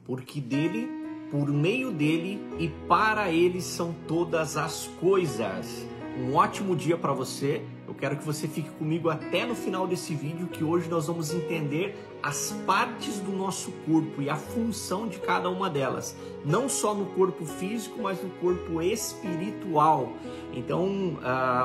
porque dele, por meio dele e para ele são todas as coisas. Um ótimo dia para você. Eu quero que você fique comigo até no final desse vídeo, que hoje nós vamos entender as partes do nosso corpo e a função de cada uma delas. Não só no corpo físico, mas no corpo espiritual. Então,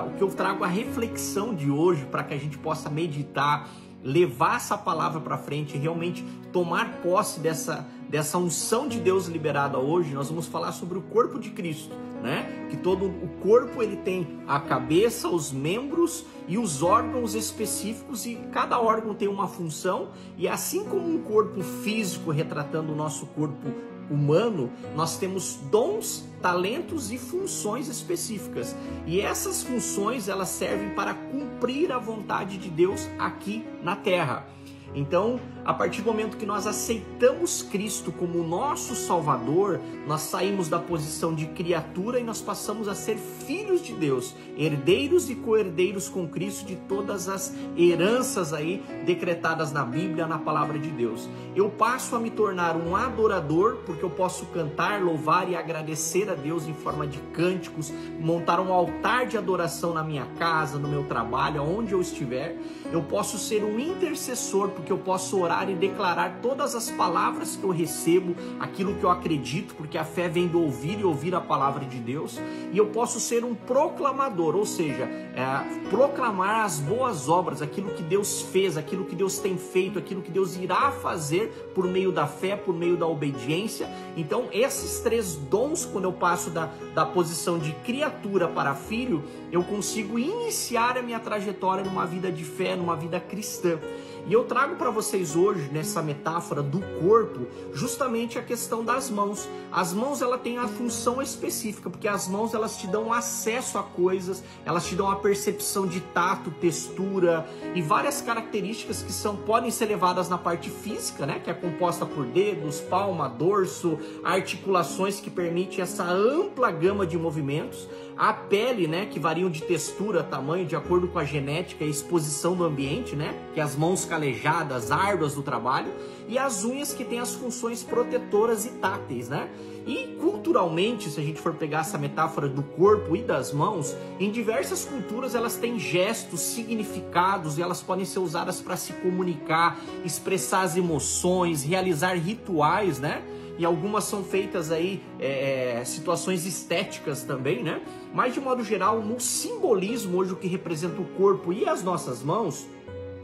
o que eu trago a reflexão de hoje para que a gente possa meditar, levar essa palavra para frente e realmente tomar posse dessa unção de Deus liberada hoje. Nós vamos falar sobre o corpo de Cristo, né? Que todo o corpo ele tem a cabeça, os membros e os órgãos específicos, e cada órgão tem uma função. E assim como um corpo físico retratando o nosso corpo humano, nós temos dons, talentos e funções específicas. E essas funções elas servem para cumprir a vontade de Deus aqui na Terra. Então, a partir do momento que nós aceitamos Cristo como nosso Salvador, nós saímos da posição de criatura e nós passamos a ser filhos de Deus, herdeiros e co-herdeiros com Cristo de todas as heranças aí decretadas na Bíblia, na palavra de Deus. Eu passo a me tornar um adorador, porque eu posso cantar, louvar e agradecer a Deus em forma de cânticos, montar um altar de adoração na minha casa, no meu trabalho, aonde eu estiver. Eu posso ser um intercessor, porque eu posso orar e declarar todas as palavras que eu recebo, aquilo que eu acredito, porque a fé vem do ouvir e ouvir a palavra de Deus. E eu posso ser um proclamador, ou seja, proclamar as boas obras, aquilo que Deus fez, aquilo que Deus tem feito, aquilo que Deus irá fazer por meio da fé, por meio da obediência. Então, esses três dons, quando eu passo da posição de criatura para filho, eu consigo iniciar a minha trajetória numa vida de fé, numa vida cristã. E eu trago para vocês hoje, nessa metáfora do corpo, justamente a questão das mãos. As mãos, ela tem a função específica, porque as mãos, elas te dão acesso a coisas, elas te dão a percepção de tato, textura e várias características que podem ser levadas na parte física, né? Que é composta por dedos, palma, dorso, articulações que permitem essa ampla gama de movimentos. A pele, né, que variam de textura, tamanho, de acordo com a genética e exposição do ambiente, né, que é as mãos calejadas, árduas do trabalho, e as unhas, que têm as funções protetoras e táteis, né? E culturalmente, se a gente for pegar essa metáfora do corpo e das mãos, em diversas culturas elas têm gestos, significados, e elas podem ser usadas para se comunicar, expressar as emoções, realizar rituais, né? E algumas são feitas aí, situações estéticas também, né? Mas de modo geral, no simbolismo hoje, o que representa o corpo e as nossas mãos,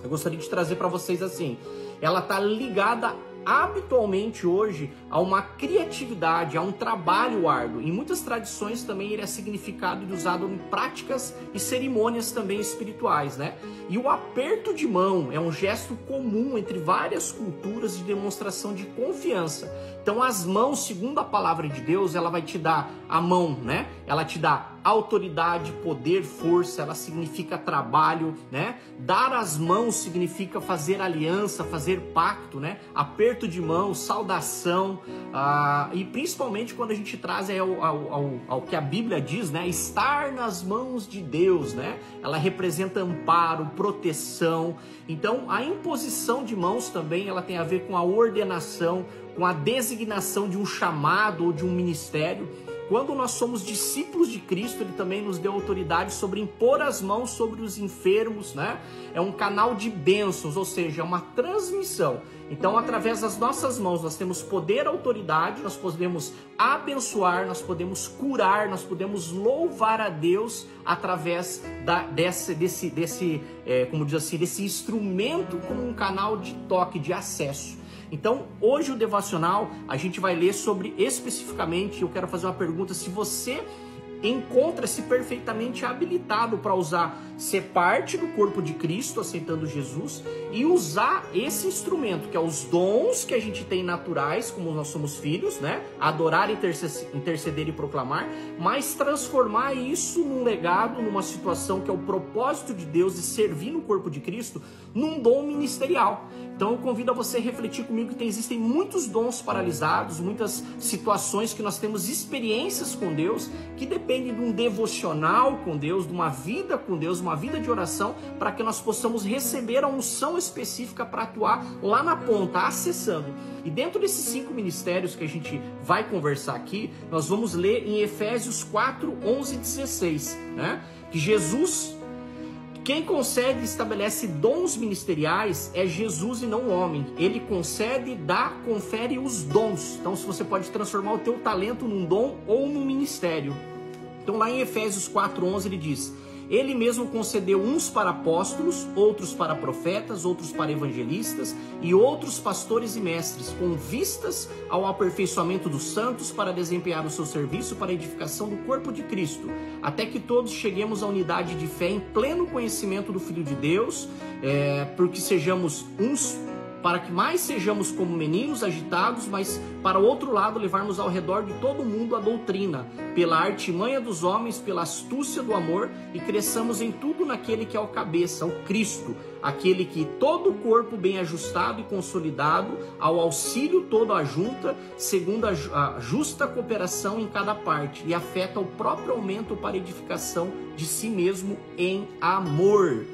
eu gostaria de trazer para vocês assim, ela está ligada habitualmente hoje a uma criatividade, a um trabalho árduo. Em muitas tradições também ele é significado e usado em práticas e cerimônias também espirituais, né? E o aperto de mão é um gesto comum entre várias culturas de demonstração de confiança. Então as mãos, segundo a palavra de Deus, ela vai te dar a mão, né? Ela te dá autoridade, poder, força, ela significa trabalho, né? Dar as mãos significa fazer aliança, fazer pacto, né? Aperto de mão, saudação, e principalmente quando a gente traz ao que a Bíblia diz, né? Estar nas mãos de Deus, né? Ela representa amparo, proteção. Então a imposição de mãos também, ela tem a ver com a ordenação, com a designação de um chamado ou de um ministério. Quando nós somos discípulos de Cristo, ele também nos deu autoridade sobre impor as mãos sobre os enfermos, né? É um canal de bênçãos, ou seja, é uma transmissão. Então, através das nossas mãos, nós temos poder, autoridade, nós podemos abençoar, nós podemos curar, nós podemos louvar a Deus através desse instrumento como um canal de toque, de acesso. Então, hoje o devocional, a gente vai ler sobre especificamente, eu quero fazer uma pergunta, se você encontra-se perfeitamente habilitado para ser parte do corpo de Cristo, aceitando Jesus, e usar esse instrumento, que é os dons que a gente tem naturais, como nós somos filhos, né? Adorar, interceder e proclamar, mas transformar isso num legado, numa situação que é o propósito de Deus de servir no corpo de Cristo, num dom ministerial. Então eu convido a você a refletir comigo que existem muitos dons paralisados, muitas situações que nós temos experiências com Deus que dependem depende de um devocional com Deus, de uma vida com Deus, uma vida de oração, para que nós possamos receber a unção específica para atuar lá na ponta, acessando. E dentro desses 5 ministérios que a gente vai conversar aqui, nós vamos ler em Efésios 4, 11 e 16, né? Que Jesus, quem concede e estabelece dons ministeriais é Jesus e não o homem. Ele concede, dá, confere os dons. Então, se você pode transformar o teu talento num dom ou num ministério. Então, lá em Efésios 4:11 ele diz: Ele mesmo concedeu uns para apóstolos, outros para profetas, outros para evangelistas e outros pastores e mestres, com vistas ao aperfeiçoamento dos santos, para desempenhar o seu serviço para a edificação do corpo de Cristo, até que todos cheguemos à unidade de fé em pleno conhecimento do Filho de Deus, porque sejamos uns, para que mais sejamos como meninos agitados, mas para o outro lado levarmos ao redor de todo mundo a doutrina, pela artimanha dos homens, pela astúcia do amor, e cresçamos em tudo naquele que é o cabeça, o Cristo, aquele que todo o corpo bem ajustado e consolidado, ao auxílio todo ajunta, segundo a justa cooperação em cada parte, e afeta o próprio aumento para edificação de si mesmo em amor.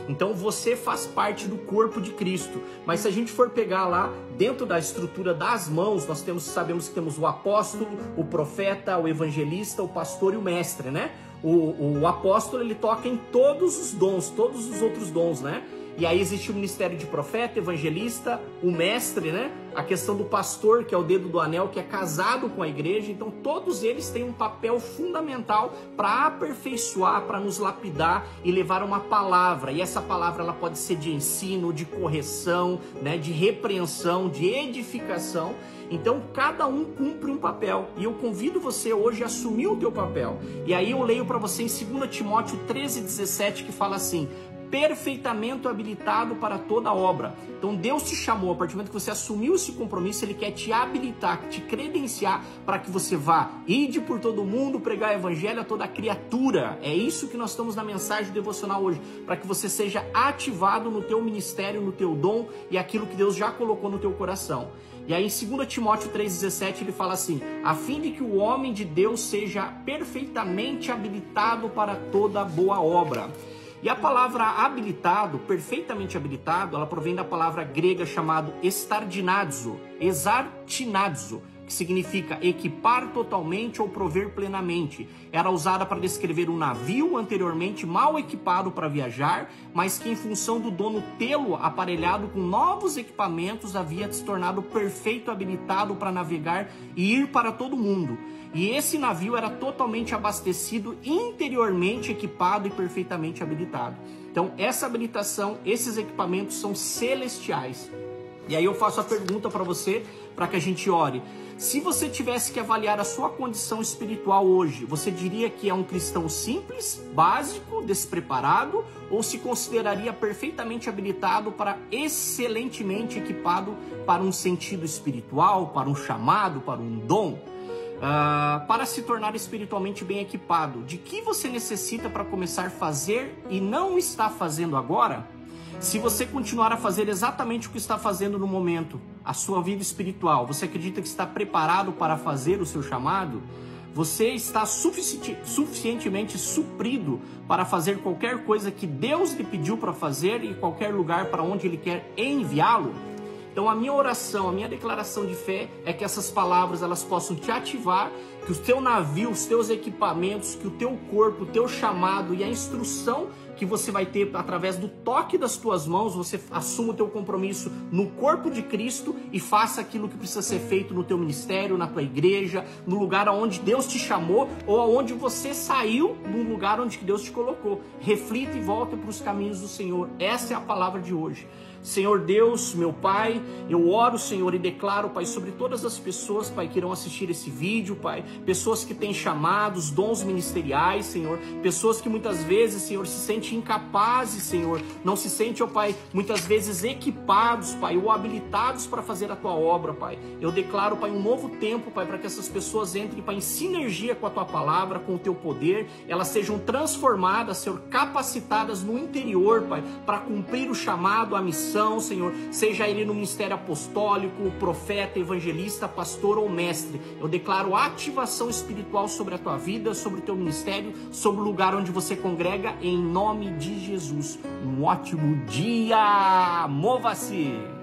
Então você faz parte do corpo de Cristo. Mas se a gente for pegar lá dentro da estrutura das mãos, nós sabemos que temos o apóstolo, o profeta, o evangelista, o pastor e o mestre, né? O apóstolo, ele toca em todos os dons, todos os outros dons, né? E aí existe o ministério de profeta, evangelista, o mestre, né? A questão do pastor, que é o dedo do anel, que é casado com a igreja. Então todos eles têm um papel fundamental para aperfeiçoar, para nos lapidar e levar uma palavra. E essa palavra, ela pode ser de ensino, de correção, né? De repreensão, de edificação. Então cada um cumpre um papel. E eu convido você hoje a assumir o teu papel. E aí eu leio para você em 2 Timóteo 13:17, que fala assim: perfeitamente habilitado para toda obra. Então Deus te chamou, a partir do momento que você assumiu esse compromisso, Ele quer te habilitar, te credenciar para que você vá, ide por todo mundo, pregar o evangelho a toda criatura. É isso que nós estamos na mensagem devocional hoje, para que você seja ativado no teu ministério, no teu dom e aquilo que Deus já colocou no teu coração. E aí em 2 Timóteo 3,17 ele fala assim: a fim de que o homem de Deus seja perfeitamente habilitado para toda boa obra. E a palavra habilitado, perfeitamente habilitado, ela provém da palavra grega chamada estardinadzo, exartinadzo, que significa equipar totalmente ou prover plenamente. Era usada para descrever um navio anteriormente mal equipado para viajar, mas que em função do dono tê-lo aparelhado com novos equipamentos havia se tornado perfeito, habilitado para navegar e ir para todo mundo. E esse navio era totalmente abastecido, interiormente equipado e perfeitamente habilitado. Então essa habilitação, esses equipamentos são celestiais. E aí eu faço a pergunta para você, para que a gente ore. Se você tivesse que avaliar a sua condição espiritual hoje, você diria que é um cristão simples, básico, despreparado, ou se consideraria perfeitamente habilitado para excelentemente equipado para um sentido espiritual, para um chamado, para um dom? Para se tornar espiritualmente bem equipado, de que você necessita para começar a fazer e não está fazendo agora? Se você continuar a fazer exatamente o que está fazendo no momento, a sua vida espiritual, você acredita que está preparado para fazer o seu chamado? Você está suficientemente suprido para fazer qualquer coisa que Deus lhe pediu para fazer e qualquer lugar para onde Ele quer enviá-lo? Então a minha oração, a minha declaração de fé é que essas palavras elas possam te ativar, que o teu navio, os teus equipamentos, que o teu corpo, o teu chamado e a instrução que você vai ter através do toque das tuas mãos, você assuma o teu compromisso no corpo de Cristo e faça aquilo que precisa ser feito no teu ministério, na tua igreja, no lugar aonde Deus te chamou ou aonde você saiu do lugar onde Deus te colocou. Reflita e volta para os caminhos do Senhor. Essa é a palavra de hoje. Senhor Deus, meu Pai, eu oro, Senhor, e declaro, Pai, sobre todas as pessoas, Pai, que irão assistir esse vídeo, Pai, pessoas que têm chamados, dons ministeriais, Senhor, pessoas que muitas vezes, Senhor, se sentem incapazes, Senhor, não se sentem, ó Pai, muitas vezes equipados, Pai, ou habilitados para fazer a Tua obra, Pai. Eu declaro, Pai, um novo tempo, Pai, para que essas pessoas entrem, Pai, em sinergia com a Tua palavra, com o Teu poder, elas sejam transformadas, Senhor, capacitadas no interior, Pai, para cumprir o chamado, a missão, unção, Senhor, seja ele no ministério apostólico, profeta, evangelista, pastor ou mestre. Eu declaro ativação espiritual sobre a tua vida, sobre o teu ministério, sobre o lugar onde você congrega, em nome de Jesus. Um ótimo dia! Mova-se!